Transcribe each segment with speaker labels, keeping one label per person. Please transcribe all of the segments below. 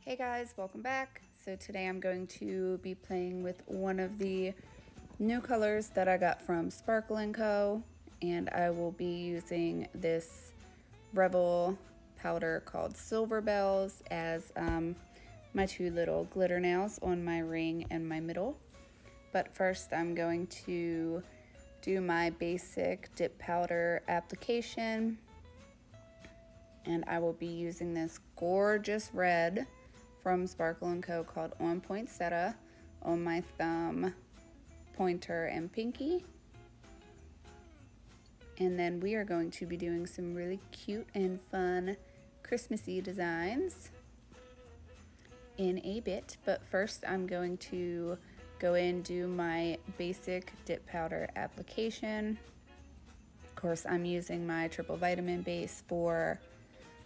Speaker 1: Hey guys, welcome back. So today I'm going to be playing with one of the new colors that I got from Sparkle&Co, and I will be using this Rebel powder called Silver Bells as my two little glitter nails on my ring and my middle. But first I'm going to do my basic dip powder application, and I will be using this gorgeous red from Sparkle&Co called On Poinsettia on my thumb, pointer, and pinky. And then we are going to be doing some really cute and fun Christmassy designs in a bit. But first I'm going to go in and do my basic dip powder application. Of course, I'm using my triple vitamin base for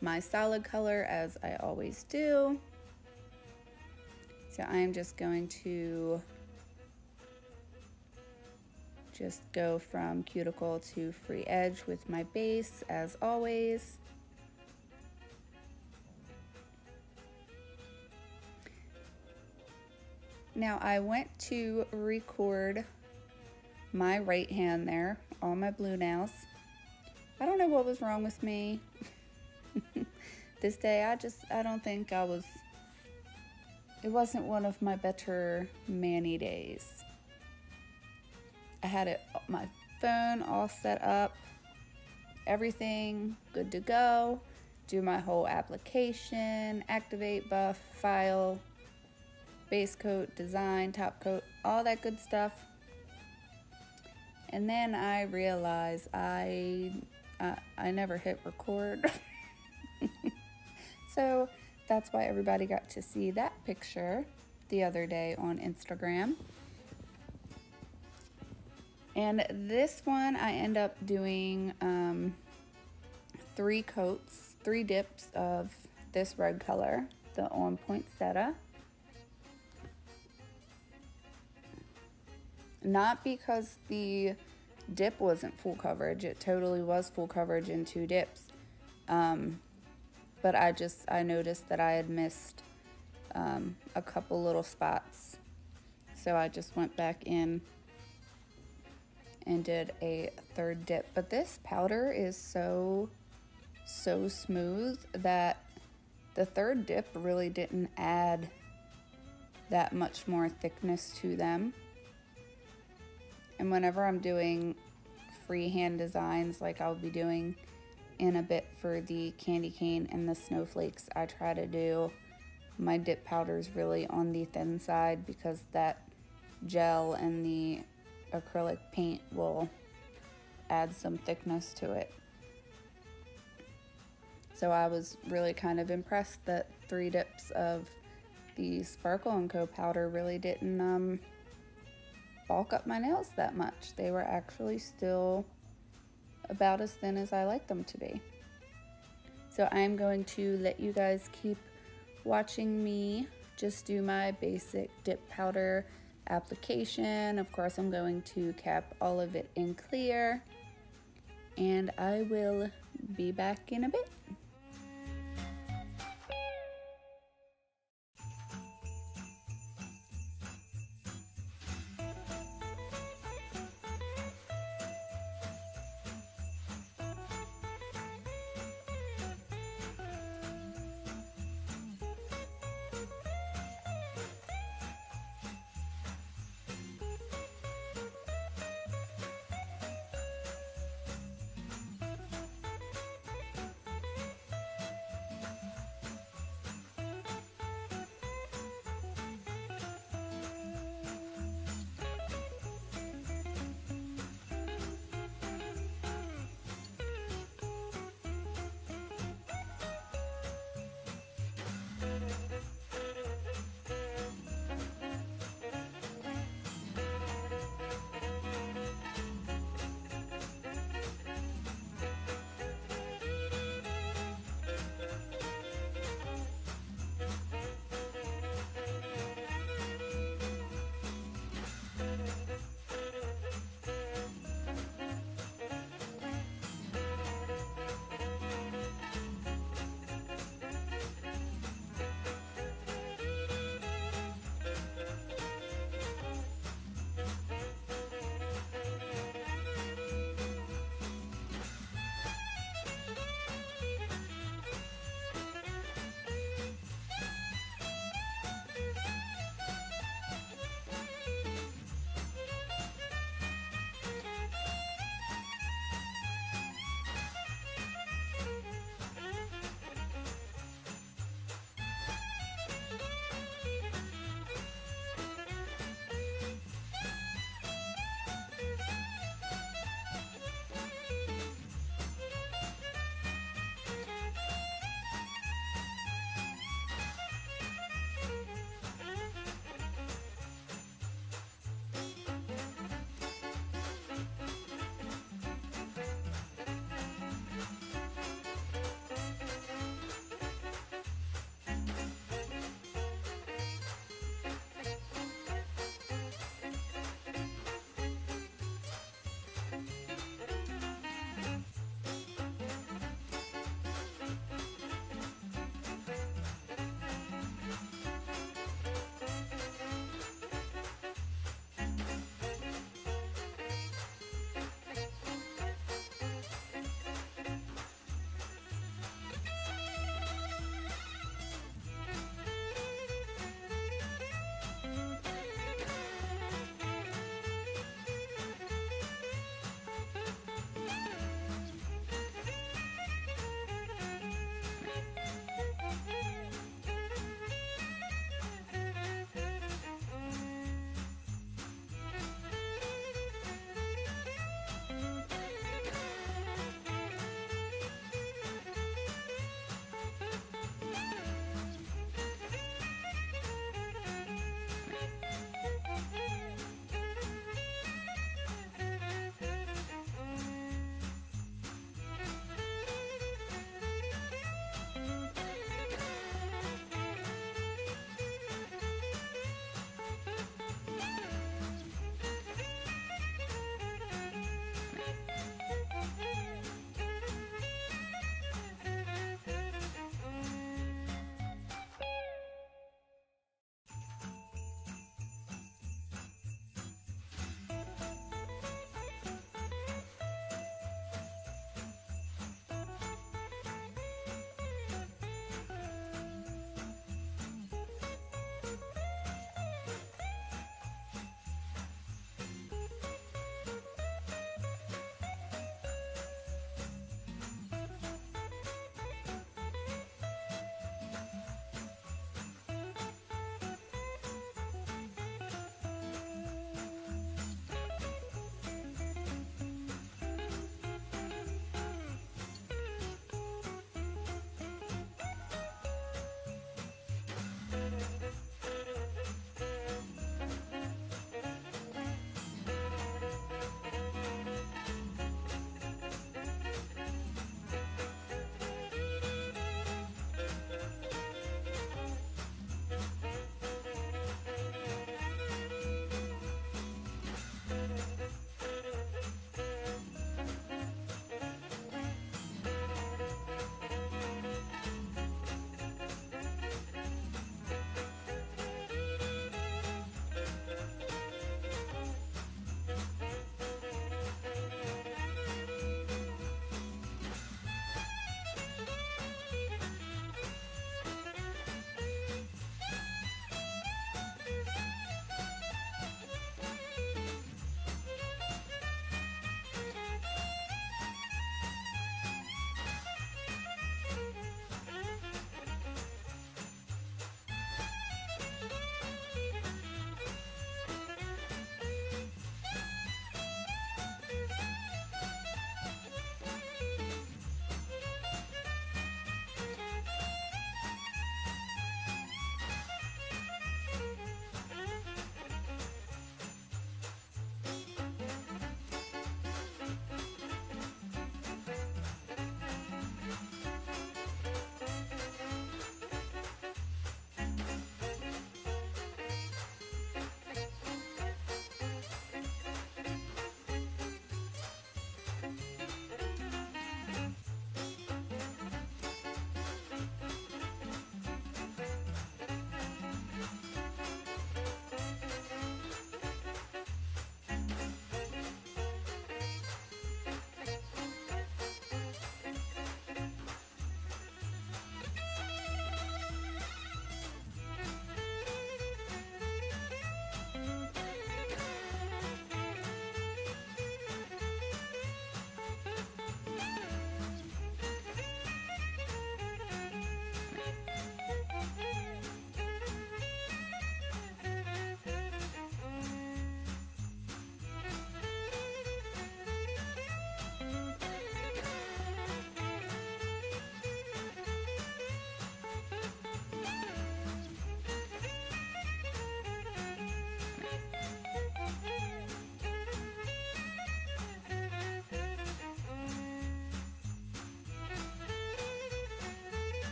Speaker 1: my solid color, as I always do. So I'm just going to go from cuticle to free edge with my base, as always. Now I went to record my right hand there, all my blue nails. I don't know what was wrong with me. This day, I don't think it wasn't one of my better Manny days. I had my phone all set up, everything good to go, do my whole application, activate, buff, file, base coat, design, top coat, all that good stuff. And then I realized I never hit record. So that's why everybody got to see that picture the other day on Instagram. And this one I end up doing 3 coats, 3 dips of this red color, the On Poinsettia. Not because the dip wasn't full coverage, it totally was full coverage in 2 dips. But I noticed that I had missed a couple little spots. So I just went back in and did a 3rd dip. But this powder is so smooth that the 3rd dip really didn't add that much more thickness to them. And whenever I'm doing freehand designs like I'll be doing in a bit for the candy cane and the snowflakes, I try to do my dip powders really on the thin side, because that gel and the acrylic paint will add some thickness to it. So I was really kind of impressed that 3 dips of the Sparkle&Co powder really didn't bulk up my nails that much. They were actually still about as thin as I like them to be. So I'm going to let you guys keep watching me just do my basic dip powder application. Of course, I'm going to cap all of it in clear, and I will be back in a bit.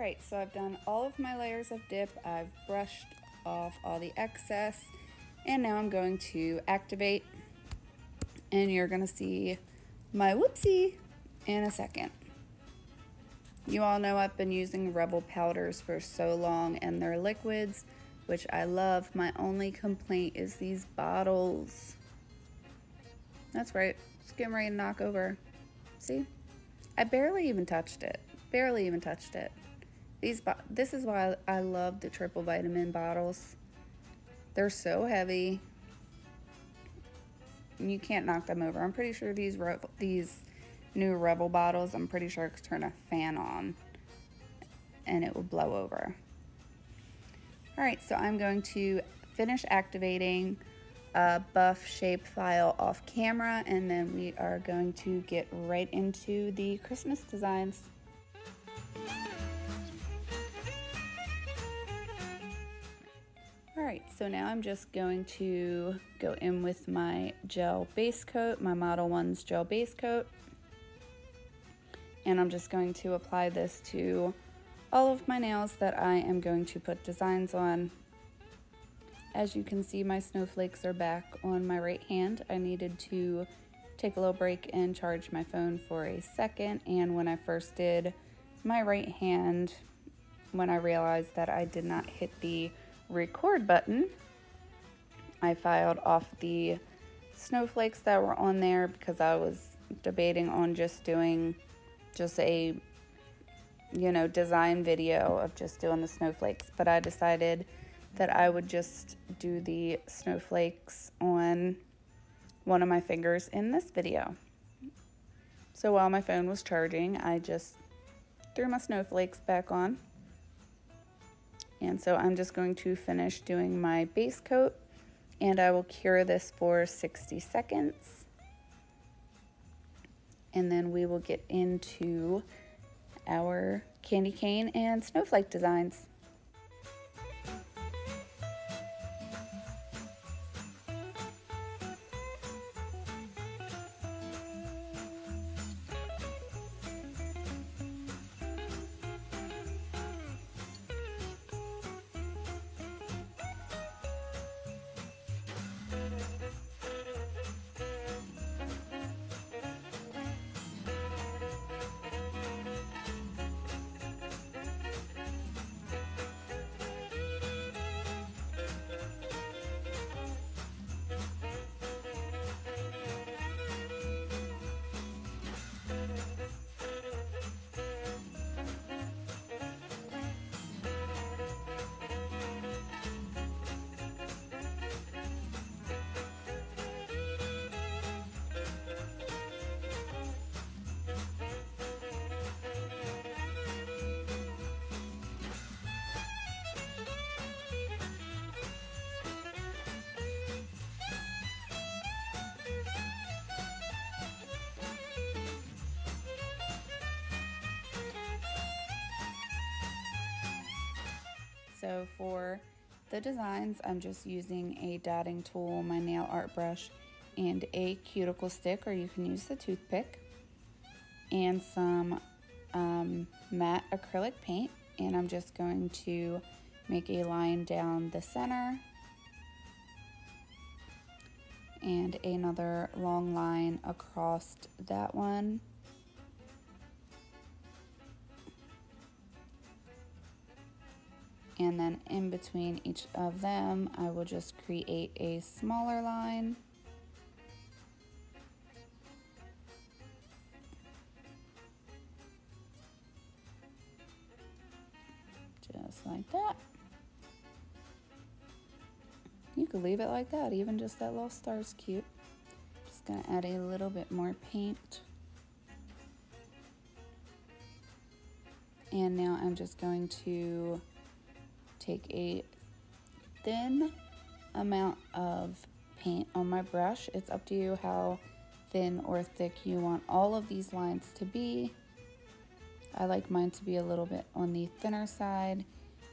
Speaker 1: Alright, so I've done all of my layers of dip, I've brushed off all the excess, and now I'm going to activate, and you're gonna see my whoopsie in a second. You all know I've been using Rebel powders for so long, and they're liquids, which I love. My only complaint is these bottles. That's right, it's getting ready to knock over. See? I barely even touched it. Barely even touched it. This is why I love the triple vitamin bottles. They're so heavy. You can't knock them over. I'm pretty sure these new Rebel bottles, I'm pretty sure I could turn a fan on and it will blow over. Alright, so I'm going to finish activating a buff shape file off camera, and then we are going to get right into the Christmas designs. Alright, so now I'm just going to go in with my gel base coat, my Model 1's gel base coat. And I'm just going to apply this to all of my nails that I am going to put designs on. As you can see, my snowflakes are back on my right hand. I needed to take a little break and charge my phone for a second. And when I first did my right hand, when I realized that I did not hit the record button, I filed off the snowflakes that were on there because I was debating on just doing a design video of just doing the snowflakes, but I decided that I would just do the snowflakes on one of my fingers in this video. So while my phone was charging, I just threw my snowflakes back on. And so I'm just going to finish doing my base coat, and I will cure this for 60 seconds. And then we will get into our candy cane and snowflake designs. So for the designs, I'm just using a dotting tool, my nail art brush, and a cuticle stick, or you can use the toothpick, and some matte acrylic paint. And I'm just going to make a line down the center and another long line across that one. And then in between each of them, I will just create a smaller line. Just like that. You could leave it like that, even just that little star's cute. Just gonna add a little bit more paint. And now I'm just going to take a thin amount of paint on my brush. It's up to you how thin or thick you want all of these lines to be. I like mine to be a little bit on the thinner side,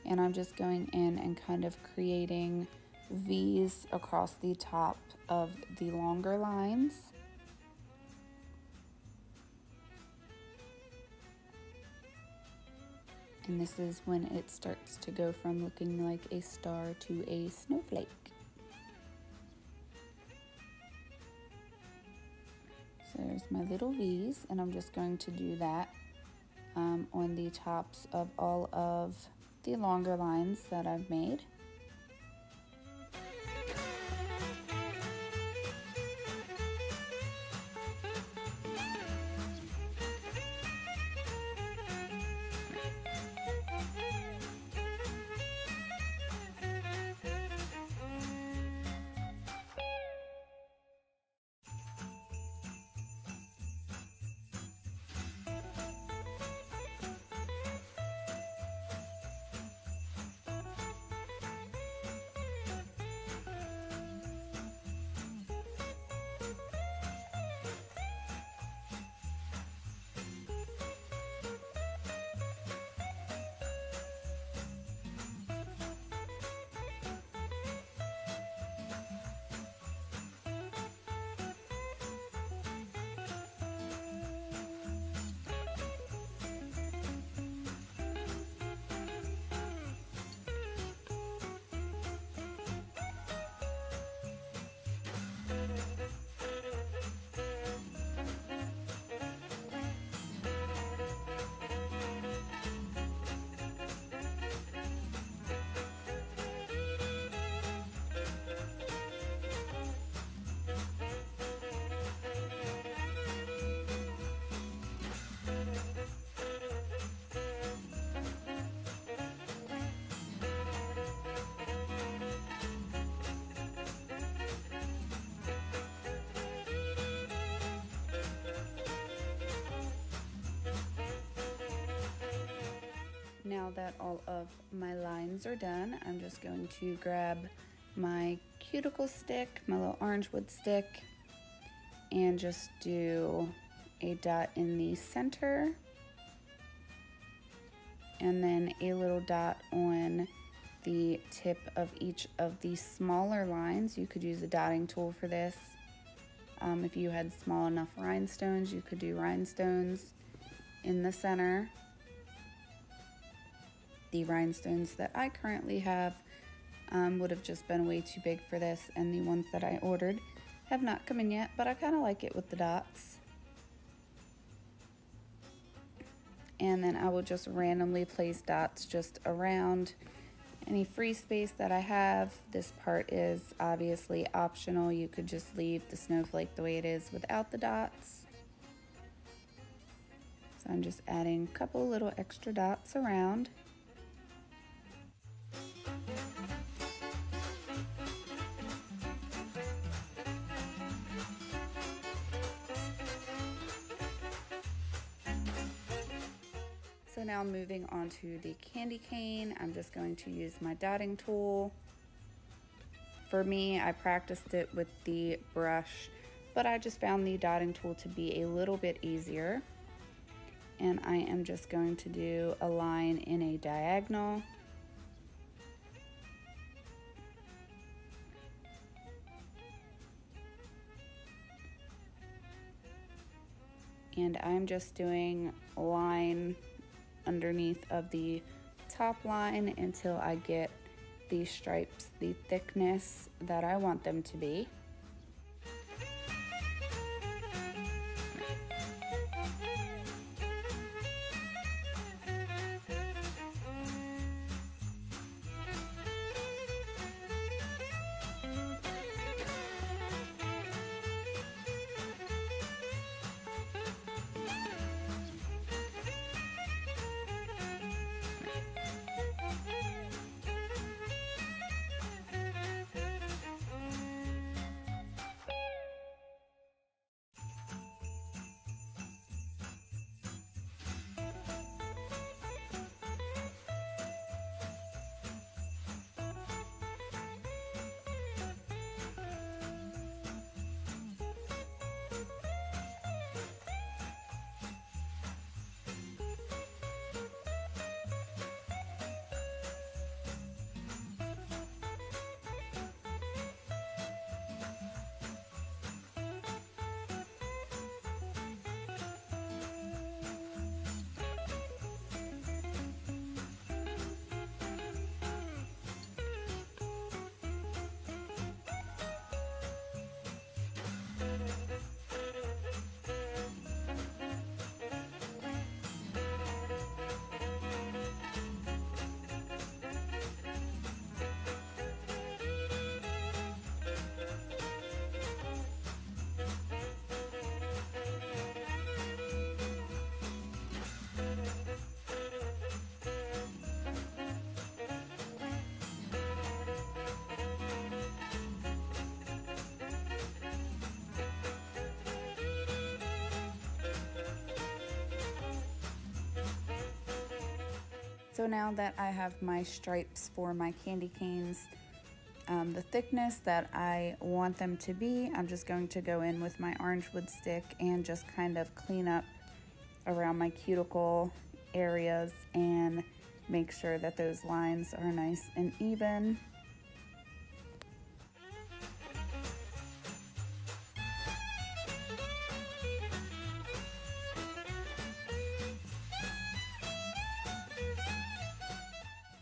Speaker 1: and I'm just going in and kind of creating V's across the top of the longer lines. And this is when it starts to go from looking like a star to a snowflake. So there's my little V's, and I'm just going to do that on the tops of all of the longer lines that I've made. Now that all of my lines are done, I'm just going to grab my cuticle stick, my little orange wood stick, and just do a dot in the center, and then a little dot on the tip of each of the smaller lines. You could use a dotting tool for this. If you had small enough rhinestones, you could do rhinestones in the center. The rhinestones that I currently have would have just been way too big for this, and the ones that I ordered have not come in yet, but I kind of like it with the dots. And then I will just randomly place dots just around any free space that I have. This part is obviously optional. You could just leave the snowflake the way it is without the dots. So I'm just adding a couple little extra dots around. So now moving on to the candy cane, I'm just going to use my dotting tool. For me, I practiced it with the brush, but I just found the dotting tool to be a little bit easier. And I am just going to do a line in a diagonal. And I'm just doing a line underneath of the top line until I get the stripes the thickness that I want them to be. So now that I have my stripes for my candy canes, the thickness that I want them to be, I'm just going to go in with my orange wood stick and just kind of clean up around my cuticle areas and make sure that those lines are nice and even.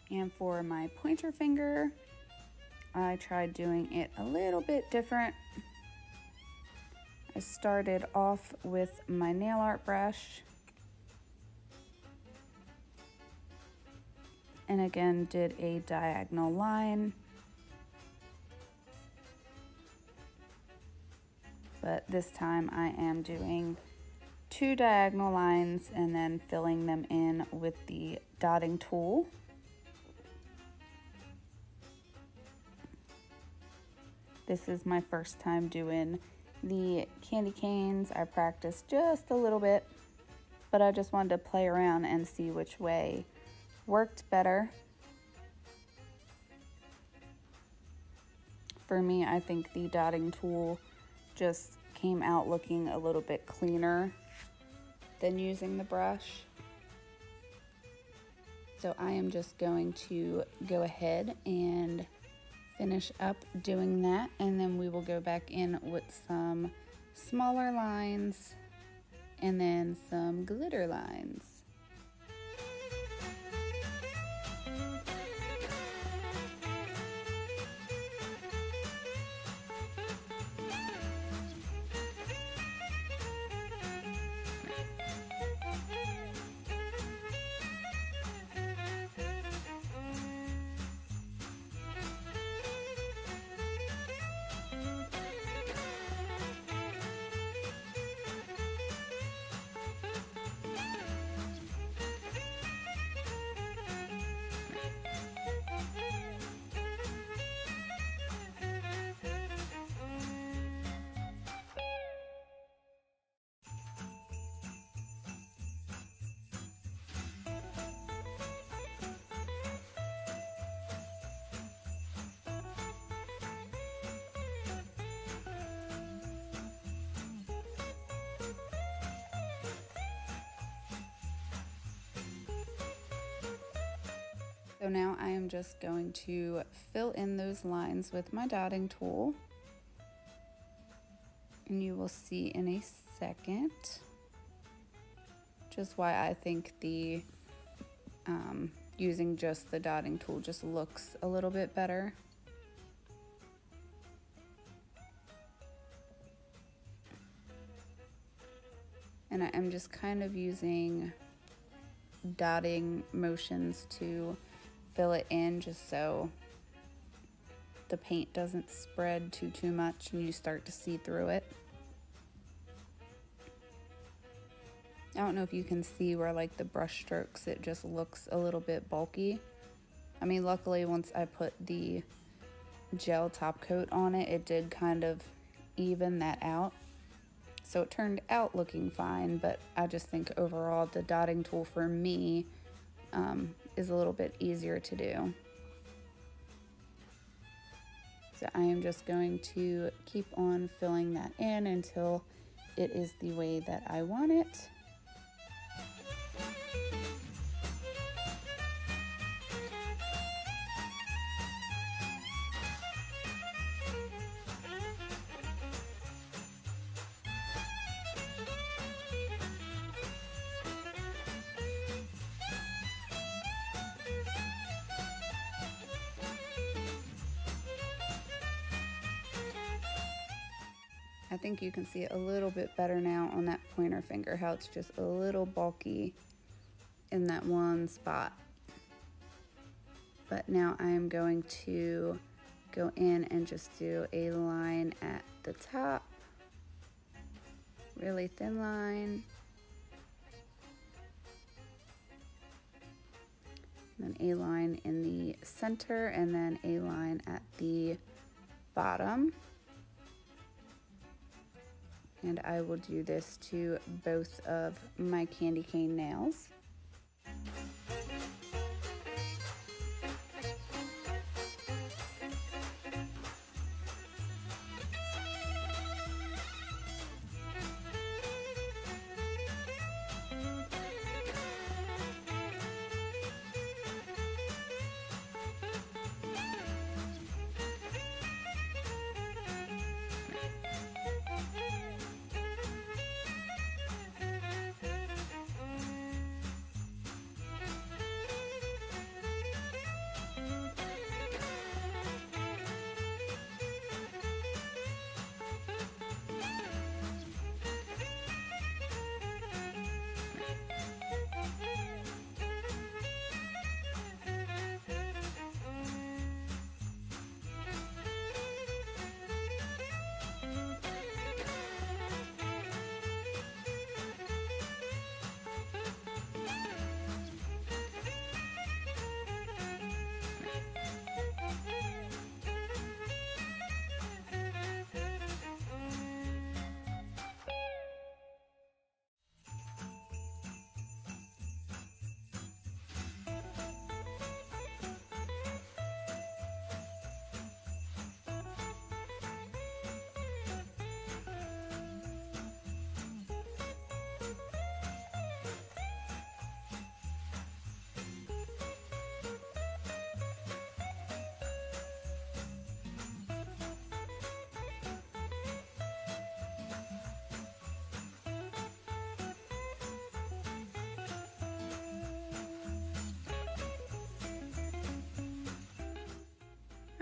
Speaker 1: And for my pointer finger, I tried doing it a little bit different. I started off with my nail art brush and again did a diagonal line, but this time I am doing 2 diagonal lines and then filling them in with the dotting tool. This is my first time doing the candy canes. I practiced just a little bit, but I just wanted to play around and see which way worked better. For me, I think the dotting tool just came out looking a little bit cleaner than using the brush. So I am just going to go ahead and finish up doing that, and then we will go back in with some smaller lines and then some glitter lines. So now I am just going to fill in those lines with my dotting tool, and you will see in a second just why I think the using just the dotting tool just looks a little bit better. And I am just kind of using dotting motions to fill it in, just so the paint doesn't spread too much and you start to see through it. I don't know if you can see where like the brush strokes, it just looks a little bit bulky. I mean, luckily once I put the gel top coat on it, it did kind of even that out. So it turned out looking fine, but I just think overall the dotting tool for me is a little bit easier to do. So I am just going to keep on filling that in until it is the way that I want it. I think you can see it a little bit better now on that pointer finger, how it's just a little bulky in that one spot. But now I am going to go in and just do a line at the top, really thin line. Then a line in the center and then a line at the bottom. And I will do this to both of my candy cane nails.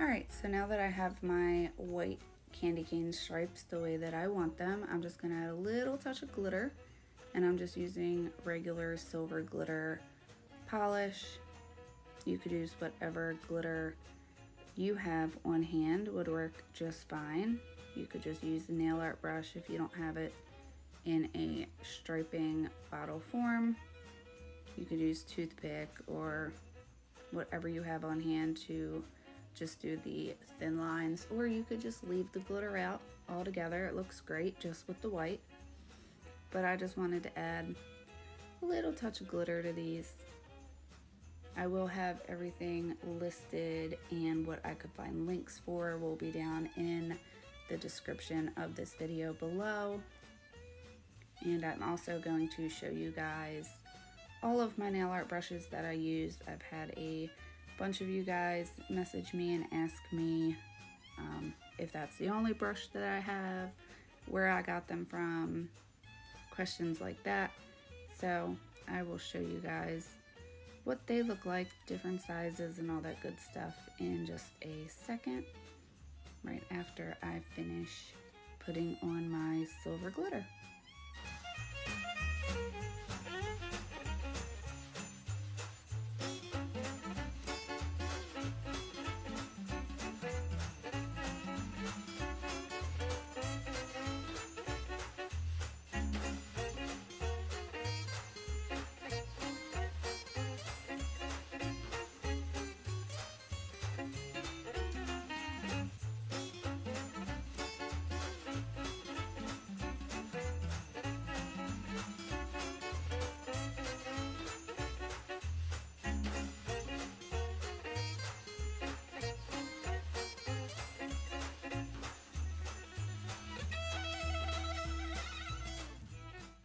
Speaker 1: Alright, so now that I have my white candy cane stripes the way that I want them, I'm just going to add a little touch of glitter, and I'm just using regular silver glitter polish. You could use whatever glitter you have on hand, would work just fine. You could just use the nail art brush if you don't have it in a striping bottle form. You could use toothpick or whatever you have on hand to just do the thin lines, or you could just leave the glitter out altogether. It looks great just with the white, but I just wanted to add a little touch of glitter to these. I will have everything listed, and what I could find links for will be down in the description of this video below. And I'm also going to show you guys all of my nail art brushes that I use. I've had a bunch of you guys message me and ask me if that's the only brush that I have, where I got them from, questions like that. So I will show you guys what they look like, different sizes and all that good stuff in just a second, right after I finish putting on my silver glitter.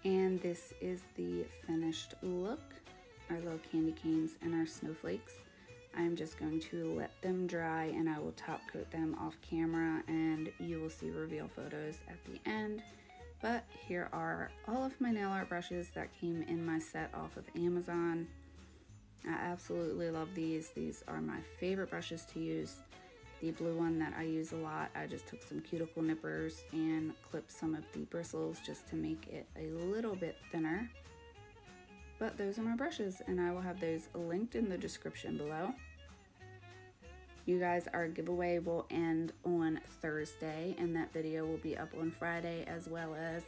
Speaker 1: And this is the finished look, our little candy canes and our snowflakes. I'm just going to let them dry, and I will top coat them off camera, and you will see reveal photos at the end. But here are all of my nail art brushes that came in my set off of Amazon. I absolutely love these. These are my favorite brushes to use. The blue one that I use a lot, I just took some cuticle nippers and clipped some of the bristles just to make it a little bit thinner. But those are my brushes, and I will have those linked in the description below. You guys, our giveaway will end on Thursday, and that video will be up on Friday, as well as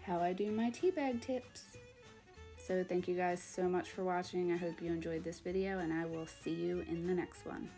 Speaker 1: how I do my tea bag tips. So thank you guys so much for watching. I hope you enjoyed this video, and I will see you in the next one.